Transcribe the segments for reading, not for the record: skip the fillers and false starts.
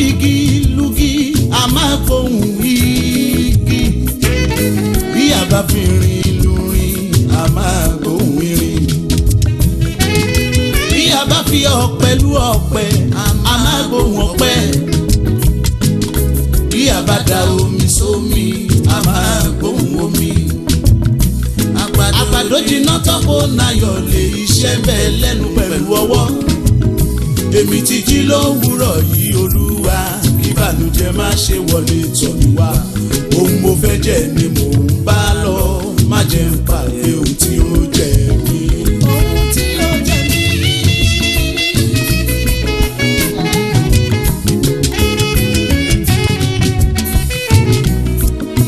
igi lugi a máa gbóhùn igi bí a bá fi rin lurin a máa gbóhùn irin bí a bá fi ọ̀pẹ lu ọ̀pẹ a máa gbóhùn ọ̀pẹ bí a bá da omi sómi a máa gbóhùn omi àgbàdo jiná tọ́kọ náyọ̀ lè iṣẹ́ bẹ́ẹ̀ lẹ́nu pẹ̀lú ọwọ́ èmi ti jí lówùúrọ̀ yìí olúwa ìbànújẹ́ má ṣe wọlé tọ̀ mí wá ohun mo fẹ́ jẹ ni mò ń bá lọ má jẹ́ ń pàdé ohun tí ó jẹ mí. ohun tí ó jẹ mí.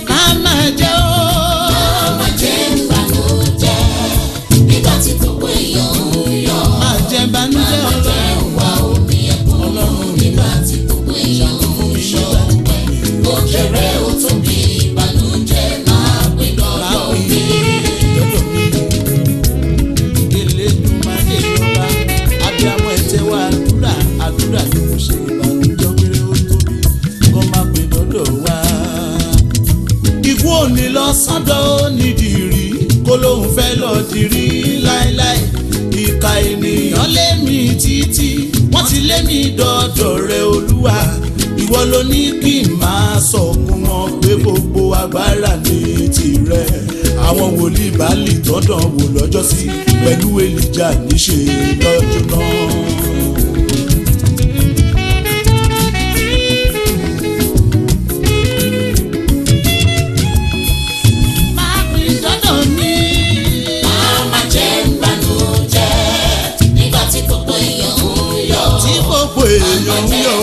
ká máa jẹ́ ó. ká máa jẹ́ ìbànújẹ́ nígbà tí gbogbo èèyàn ń yọ̀. má jẹ́ ìbànújẹ́ ọlọ́run. Kéré ó tóbi ìbànújẹ́ máa pè lọ́dọ̀ mi. Elédùmarè ọba abiyamọ ẹ̀tẹ́ wa àdúrà ni mo ṣe ìbànújẹ́ kéré ó tóbi kó máa pè lọ́dọ̀ wa. Ikú ò ní lọ sọ́dọ̀ nídìí rí kó lóun fẹ́ lọ dirí láéláé. Ìkà ènìyàn lé mi títí wọ́n ti lé mi dọ́dọ̀ rẹ̀ Olúwa. Ìwọ ló ní kí n máa sọ fún wọn pé gbogbo agbára ní tirẹ̀. Àwọn wòlíì Báálì tọ́dọ̀ wò lọ́jọ́ sí pẹ̀lú Èlíjà níṣe lọ́jọ́ náà. Máa pín dọ́dọ̀ mi. Máa jẹ́ ìbànújẹ́ nígbà tí gbogbo èèyàn ń yọ̀. Tí gbogbo èèyàn ń yọ̀.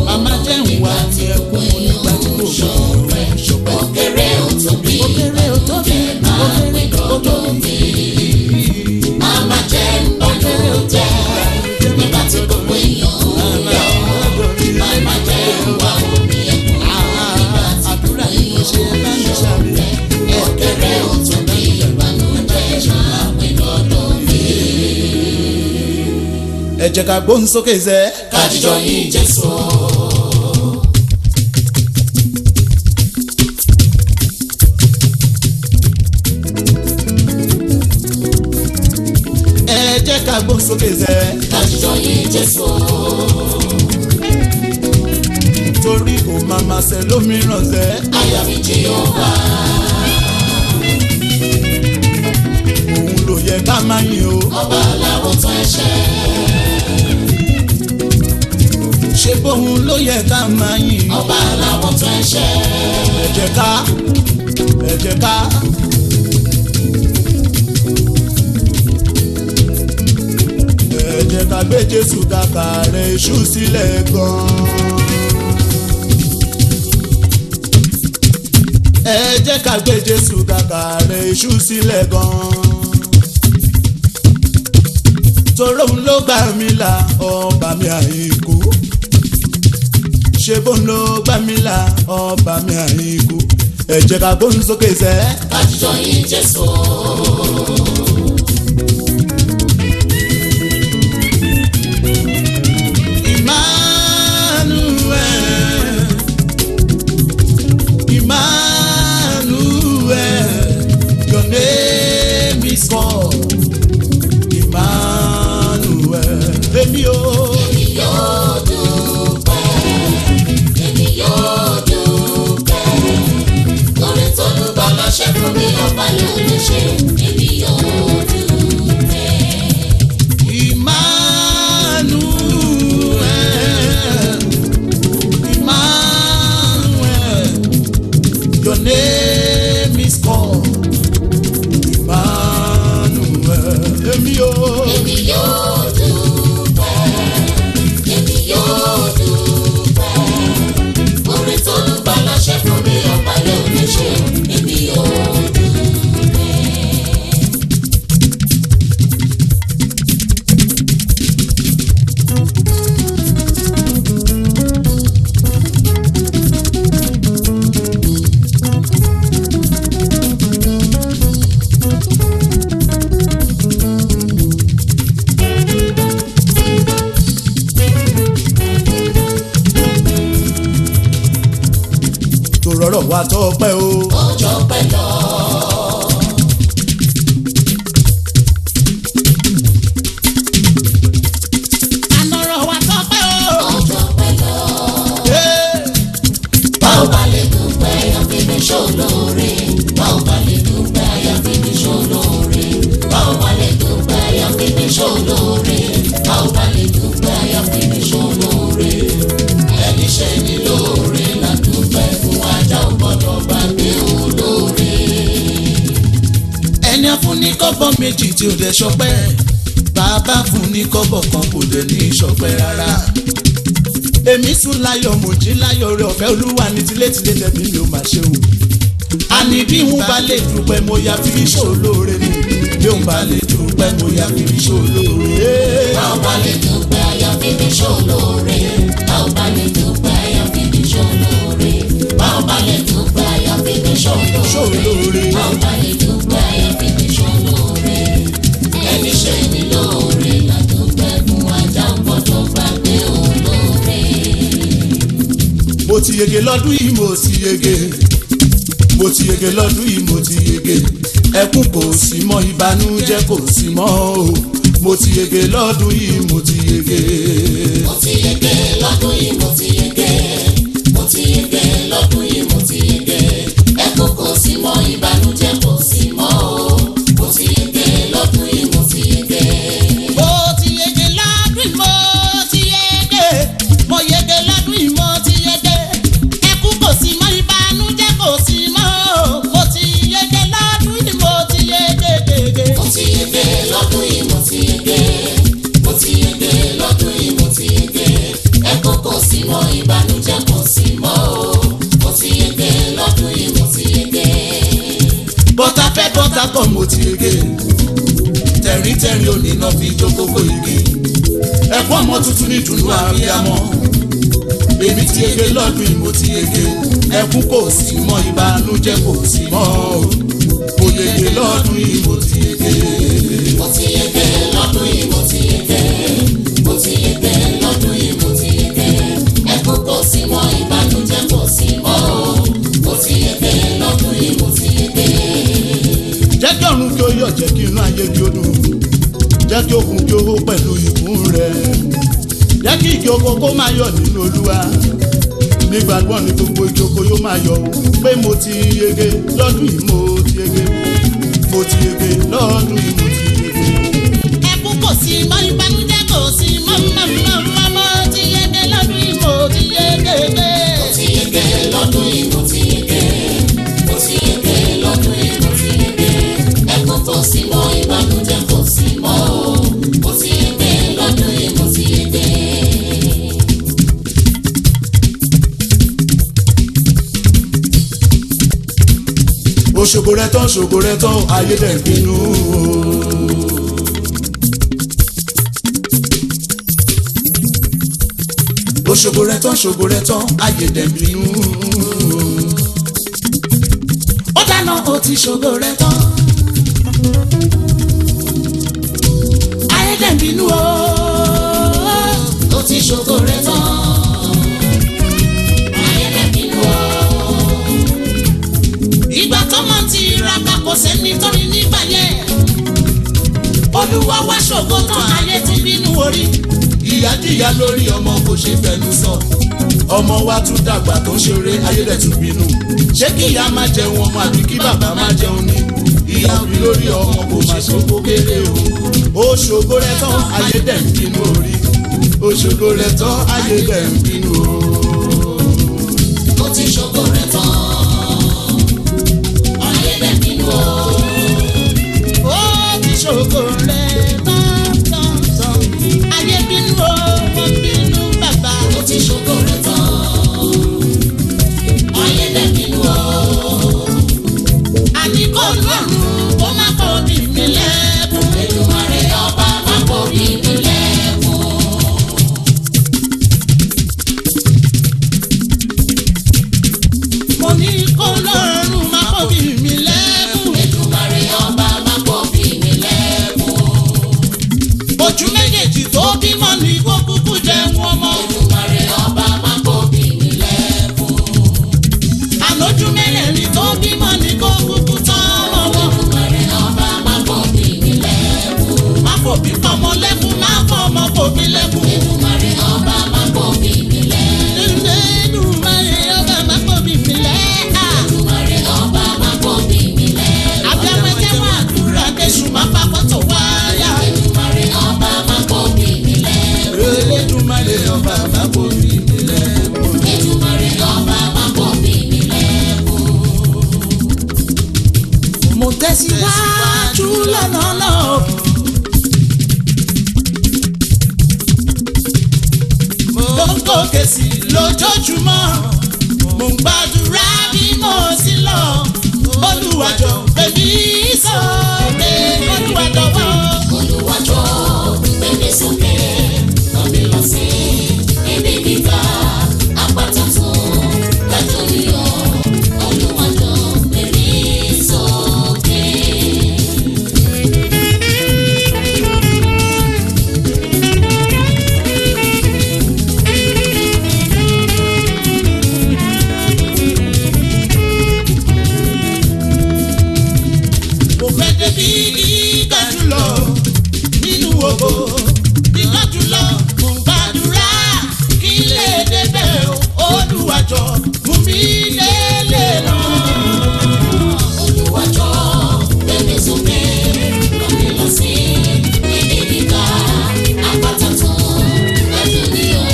Màmá jẹ́ ìwà tí ẹkún mo nígbà tí mo ṣọ̀rẹ́. Òkèrè ò tóbi, òkèrè ò tóbi, òkèrè ò tóbi. Màmá jẹ́ ìbànújẹ́ nígbà tí gbogbo èèyàn ń yọ̀. Màmá jẹ́ ìwà omi ẹkún nígbà tí gbogbo èèyàn ń ṣọ̀rẹ́. Òkèrè ò tóbi, ìbànújẹ́ máa pín lọ́dọ̀ mi. Ẹ jẹ́ ká gbóhùn sókè zẹ́. Ká jíjọ yìn Jésù. Ká gbóhùn sókè zẹ́. Ká jíjọ yìn Jésù. Torí kò máa ma ṣe lómìíràn zẹ́. Àyà mi Jèhófà. Òun ló yẹ ká máa yìn o. Ọba aláwọ̀ tán ẹ̀ṣẹ̀. Ṣé bóun ló yẹ ká máa yìn? Ọba aláwọ̀ tán ẹ̀ṣẹ̀. Ẹ jẹ́ ká. Ẹ jẹ́ ká gbé Jésù kàkà rẹ̀ iṣu sílẹ̀ gan-an. Ẹ jẹ́ ká gbé Jésù kàkà rẹ̀ iṣu sílẹ̀ gan-an. Toró ń ló gbà mí là ọba mi àìkú. Ṣé bó ń ló gbà mí là ọba mi àìkú. Ẹ jẹ́ ká gbóhùn sókè sẹ́. Ká jíjọ yìn Jésù. Your name is called Emmanuel. Èmi yóò dúpẹ́, èmi yóò dúpẹ́. Lórí tó dúpẹ́ lọ ṣe fún mi ọba yóò lè ṣe. Èmi yóò dúpẹ́. Emmanuel, your name is called Emmanuel. Èmi yóò dúpẹ́. ànọ́rọ̀ wa tọ́pẹ́ o. ọjọ́ pẹ́ lọ. ànọ́rọ̀ wa tọ́pẹ́ o. ọjọ́ pẹ́ lọ. báwo bá lè dúpẹ́ àfihàn ṣolóore. báwo bá lè dúpẹ́ àfihàn ṣolóore. báwo bá lè dúpẹ́ àfihàn ṣolóore. báwo bá lè dúpẹ́ àfihàn ṣolóore. ẹni ṣe ni lóore la dúpẹ́ fún ajá ò gbọ́dọ̀ gbàgbé olóore. ẹni á fún ní kọ́bọ̀ méjì tí ò dẹ̀ ṣọpẹ́ bàbá fún ní kọ́bọ̀ kan kò dẹ̀ ní ṣọpẹ́ rárá. èmi sùn láyọ̀ mo jí láyọ̀ rẹ̀ ọ̀fẹ́ olúwa ní tilétilé tẹ̀mí mi ò máa ṣe o. àní bí n bá lè dúpẹ́ mo ya fi ṣolóore ni bí n bá lè dúpẹ́ mo ya fi ṣolóore. báwo bá lè dúpẹ́ àyàfi ṣolóore. báwo bá lè dúpẹ́ àyàfi ṣolóore. báwo bá lè dúpẹ́ àyàfi ṣolóore. báwo bá lè dúpẹ́ àyàfi ṣolóore. ẹni ṣe ni lóore la dúpẹ́ fún ajá ò gbọ́dọ̀ gbàgbé olóore. mo ti yege lọ́dún yìí mo ti yege mo ti yege lọ́dún yìí mo ti yege ẹkún kò sí mọ́ ìbànújẹ́ kò sí mọ́ o mo ti yege lọ́dún yìí mo ti yege. mo ti yege lọ́dún yìí mo ti yege. mo ti yege lọ́dún yìí mo ti yege. ẹkún kò sí mọ́ ìbànújẹ́ kò sí mọ́ o. mo ti yege lọ́dún yìí mo ti yege. mo ti yege lọ́dún yìí mo ti yege mo yege lọ́dún yìí mo ti yege ẹkún kò sí mọ́ ìbànújẹ́ kò sí mọ́ o mo ti yege lọ́dún yìí mo ti yege. mo ti yege lọ́dún yìí mo ti yege. mo ti yege lọ́dún yìí mo ti yege. ẹkún kò sí mọ́ ìbànújẹ́ kò sí mọ́ o. mo ti yege lọ́dún yìí mo ti yege. bọ́tà fẹ́ bọ́tà kọ́ mo ti yege tẹ̀ríntẹ̀rín oníná fi jókòó igi ẹ̀fọ́ ọmọ tuntun ní ìdùnnú àríyámọ́ èmi ti yege lọ́dún yìí mo ti yege ẹkún kò sí mọ́ ìbànújẹ́ kò sí mọ́ mo yege lọ́dún yìí mo ti yege. mo ti yege lọ́dún yìí mo ti yege. mo ti yege lọ́dún yìí mo ti yege. ẹkún kò sí mọ́ ìbànújẹ́ kò sí mọ́ o. mo ti yege lọ́dún yìí mo ti yege. jẹ́ kí ọ̀run kí ó yọ̀ jẹ́ kí inú ayé kí ó dùn jẹ́ kí òkun kí ó hó pẹ̀lú ìkún rẹ̀ jẹ́ kí igi oko kó máa yọ̀ nínú olúwa nígbàgbọ́ ni gbogbo igi oko yóò máa yọ̀ pé mo ti yege lọ́dún yìí mo ti yege mo ti yege lọ́dún yìí mo ti yege. ẹkún kò sí mọ́ ìbànújẹ́ kò sí mọ́ mo ti yege lọ́dún yìí mo ti yege. mo ti yege lọ́dún yìí mo ti yege. mo ti yege lọ́dún yìí mo ti yege. ẹkún kò sí mọ́ ìbànújẹ́ kò sí mọ́ o. mo ti yege lọ́dún yìí mo ti yege. òṣogbo rẹ tán ayé dẹ̀ ń bínú. òṣogbo rẹ tán ayé dẹ̀ ń bínú. ó dáná ó ti ṣògo rẹ tán ayé dẹ̀ ń bínú o. ó ti ṣògo rẹ̀ tán. ayé dẹ̀ bínú o. ìgbà tó máa ti raka kò sẹ́ni torí nígbà yẹn. olúwa wá ṣògo tán ayé ti bínú orí. ìyá díyà lórí ọmọ kò ṣe fẹnu sọ ọmọ wa tún dàgbà tó ń ṣeré ayé dẹ̀ tún bínú ṣé kí ìyá máa jẹun ọmọ àbí kí bàbá máa jẹun ni ìyá òbí lórí ọmọ kò má ṣògo kéré o. òṣogbo rẹ tán ayé dẹ̀ ń bínú orí òṣogbo rẹ tán ayé dẹ̀ ń bínú o. ó ti ṣògo rẹ̀ tán. ayé dẹ̀ bínú o. ó ti ṣògo rẹ tán ayé bínú o wọ́n bínú bàbá. ó ti ṣògo rẹ̀ tán. ayé dẹ̀ bínú o. àní kò lọ́rùn kó má kọ́ bí mi lẹ́kùn. Èdùmàrè ọba má kò bí mi lẹ́kùn. mo ní bàbá kò bí mi lẹ́kùn. Èdùmàrè ọba má kò bí mi lẹ́kùn. Mo tẹ̀síwájú lọ́nà náà. Mo ń gòkè sí lójoojúmọ́. Mo ń gbàdúrà bí mo sì lọ. Olúwa jọ̀ọ́ gbé mi sókè. Olúwa jọ̀wọ́. Olúwa jọ̀ọ́ gbé mi sókè. Rán mi lọ sí ibi gíga. Àpáta tó ga jù mí lọ. Olúwa jọ̀ọ́ gbé mi sókè. Mo fẹ́ débi gíga jùlọ nínú ògo. Gíga jùlọ mo ń gbàdúrà kí lè débẹ̀ o. Olúwa jọ̀ọ́ mú mi délé náà. Olúwa jọ̀ọ́ gbé mi sókè. Rán mi lọ sí ibi gíga. Àpáta tó ga jù mí lọ.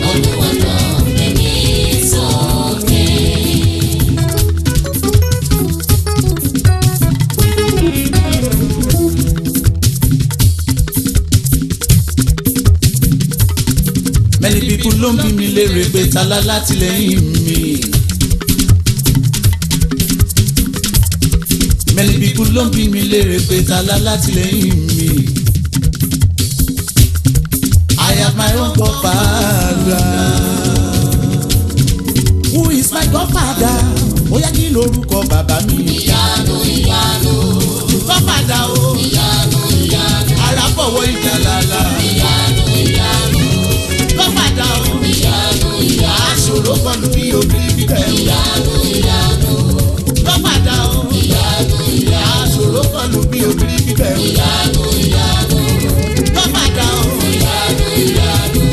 Olúwa jọ̀ọ́ gbé mi sókè. Many people ló ń bí mi léèrè pé ta la látìlẹ́yìn mi. Many people ló ń bí mi léèrè pé ta la látìlẹ́yìn mi. I have my own godfather. Who is my godfather? Ó yá kí lorúkọ bàbá mi. Ìyanu ìyanu. Godfather o. Ìyanu ìyanu. Arábọ̀wọ̀ ìjàlálà. Ìyanu ìyanu. Godfather o. Ìyanu ìyanu. Aṣòro kọlu bí obìnrin bíbẹ̀ o. Ìyanu ìyanu. Godfather o. Ìyanu ìyanu. Aṣòro kọlu bí obìnrin bíbẹ̀ o. Ìyanu ìyanu. Godfather o. Ìyanu ìyanu.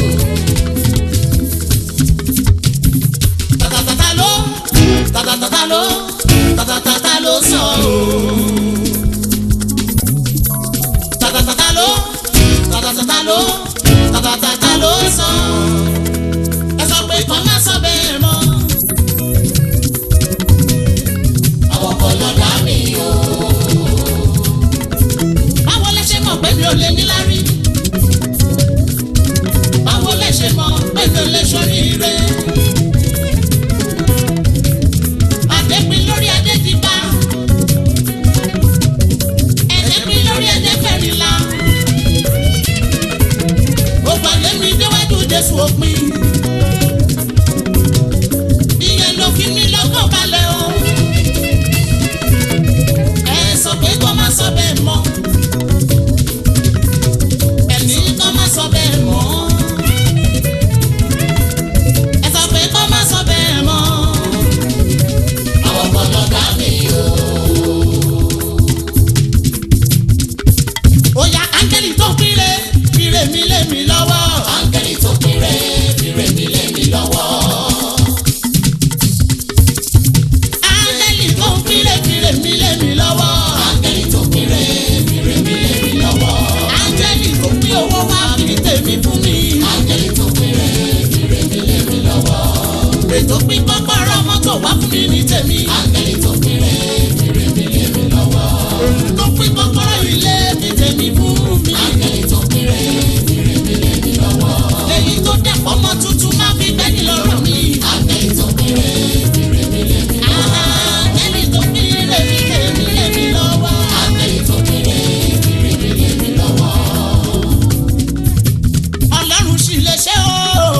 Tatatata ló sọ o. Tatatata ló sọ. Ẹ sọ pé kàn má sọ bẹ́ẹ̀ mọ́. Àwọn kan ló dá mi o. Báwo lẹ ṣe mọ̀ pé mi ò lè níláárí? Báwo lẹ ṣe mọ̀ pé mi ò lè ṣoríire? Adépin lórí adé ti bá. Ẹ̀ẹ́dẹ́pin lórí adé fẹ̀rìnlá. Gbogbo àlẹ́ mi déwájú Jésù òpin. Ìyẹn ló fi mí lọ́kàn balẹ̀ o. Ẹ sọ pé kó má sọ bẹ́ẹ̀ mọ́. Ẹ̀mí kó má sọ bẹ́ẹ̀ mọ́. Ẹ sọ pé kó má sọ bẹ́ẹ̀ mọ́. Àwọn kan ló dá mi o. Ó yá áńgẹ́lì tó pínre mi lé mi lọ́wọ́. Áńgẹ́lì tó pínre mi lé mi lọ́wọ́. Áńgẹ́lì tó pínre mi lé mi lọ́wọ́. Áńgẹ́lì tó pínre mi lé mi lọ́wọ́. Áńgẹ́lì tó pín owó wá fi tèmi fún mi. Áńgẹ́lì tó pínre mi lé mi lọ́wọ́. Ètò pín kọ́kọ́rọ́ mọ́tò wá fún mi ní tèmi. Áńgẹ́lì tó pínre mi lé mi lọ́wọ́. Tó pín kọ́kọ́rọ́ ilé mi tèmi fún mi. Áńgẹ́lì tó pínre mi lé mi lọ́wọ́. Èyí tó dẹ̀pọ̀ mọ́ tuntun má fi bẹ́ẹ̀ni lọ́rọ̀ mi. Áńgẹ́lì tó pínre mi lé mi lọ́wọ́. Áńgẹ́lì tó pínre mi lé mi lọ́wọ́. Áńgẹ́lì tó pínre mi lé mi lọ́wọ́. Ọlọ́run sì lè ṣe o.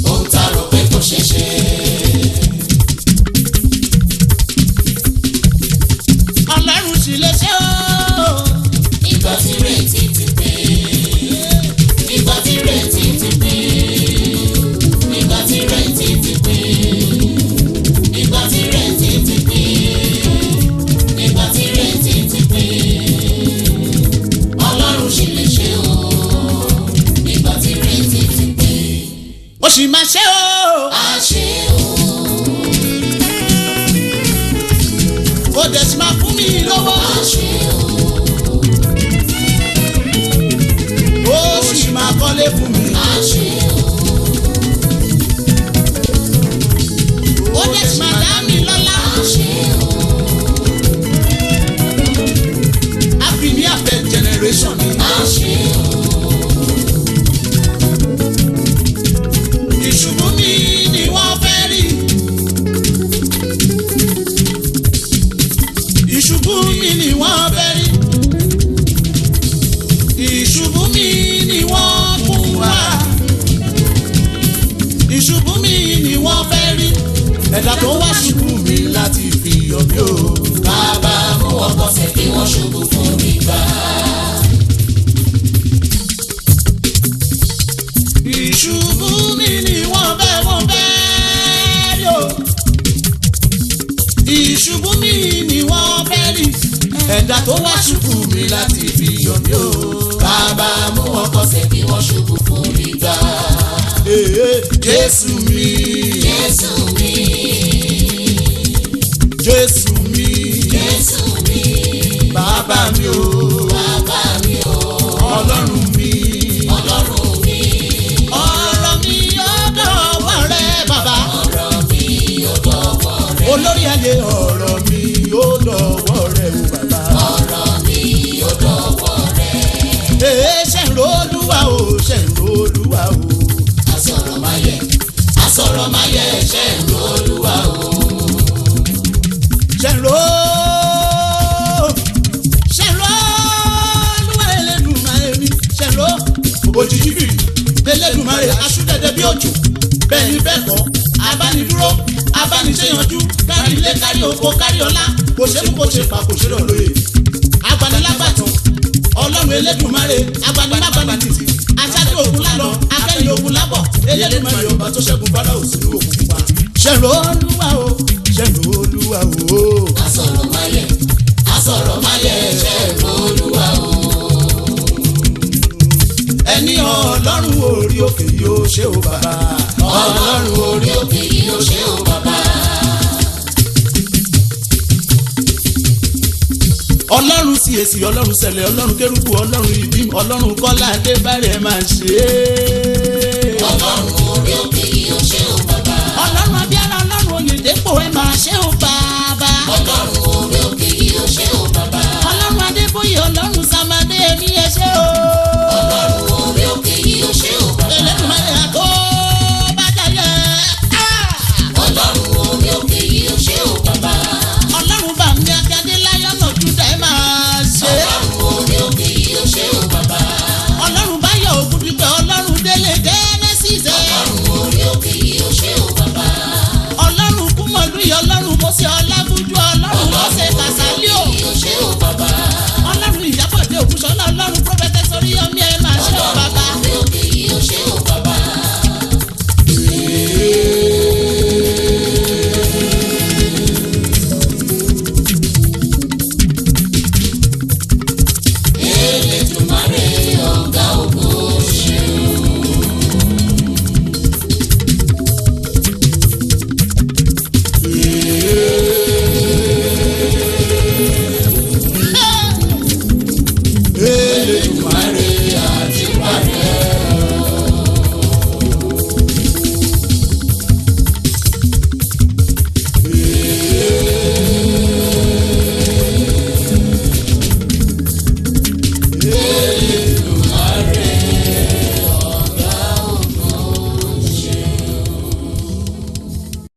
Ohun tá a rò pé kò ṣeé ṣe. Ọlọ́run sì lè ṣe o. Ìgbà tí retí ti pín. Ìgbà tí retí ti pín. Ìgbà tí retí ti pín. Ìgbà tí retí ti pín. Ìgbà tí retí ti pín. Ọlọ́run sì lè ṣe o. Ìgbà tí retí ti pín. Ó sì máa ṣe o. A ṣe o. Ó dẹ̀ sì máa fún mi lọ́wọ́. A ṣe o. Ó sì máa kọ́lé fún mi. A ṣe o. ẹ̀dá tó wá ṣubú mi láti fi yọ̀ mí o. bàbá mú wọn kọsẹ̀ kí wọ́n ṣubú fún mi gbà. ìṣubú mi ni wọ́n bẹ́ yó. ìṣubú mi ni wọ́n bẹ́ rí. ẹ̀dá tó wá ṣubú mi láti fi yọ̀ mí o. bàbá mú wọn kọsẹ̀ kí wọ́n ṣubú fún mi gbà. Jésù mi. Jésù mi. Jésù mi. Jésù mi. Bàbá mi o. Bàbá mi o. Ọlọ́run mi. Ọlọ́run mi. Ọ̀rọ̀ mi ó dọ̀wọ́ rẹ bàbá. Ọ̀rọ̀ mi ó dọ̀wọ́ rẹ. Olórí ayé ọ̀rọ̀ mi ó dọ̀wọ́ rẹ o bàbá. Ọ̀rọ̀ mi ó dọ̀wọ́ rẹ. Ṣe ń rolúwa o, ṣe ń rolúwa o. Asọ̀rọ̀ máa yẹ, asọ̀rọ̀ máa yẹ, ṣe ń rolúwa o. Ṣe ń rolúwa Elédùmarè mi. Ṣe ń ro òjijì bìrì Elédùmarè aṣúdẹ̀dẹ̀ bí òjò. Bẹ́ẹ̀ ni bẹ́ẹ̀ kọ́ abánidúró abániṣẹ́yanjú kárí ilé kárí oko kárí ọlá kò ṣe é kó ṣe pa kò ṣe é lóye. Agbanilágbàtàn Ọlọ́run Elédùmarè agbanilágbàtìtì aṣáájú ogun lálọ akẹ́yìn ogun lábọ̀ Elédùmarè ọba tó ṣẹ́gun Fáráò sínú òkun pupa. Ṣẹ̀rọ Olúwa o ṣẹ̀rọ Olúwa o. Asọ̀rọ̀ máa yẹ, asọ̀rọ̀ máa yẹ, ṣe ń rolúwa o. Ẹni Ọlọ́run orí òkè yóò ṣe o bàbá. Ọlọ́run orí òkè yìí ó ṣe o bàbá. Ọlọ́run CAC Ọlọ́run Sẹ̀lẹ̀ Ọlọ́run Kérúbù Ọlọ́run Ìdím Ọlọ́run Kọ́lá Adébárẹ̀ máa ṣe é.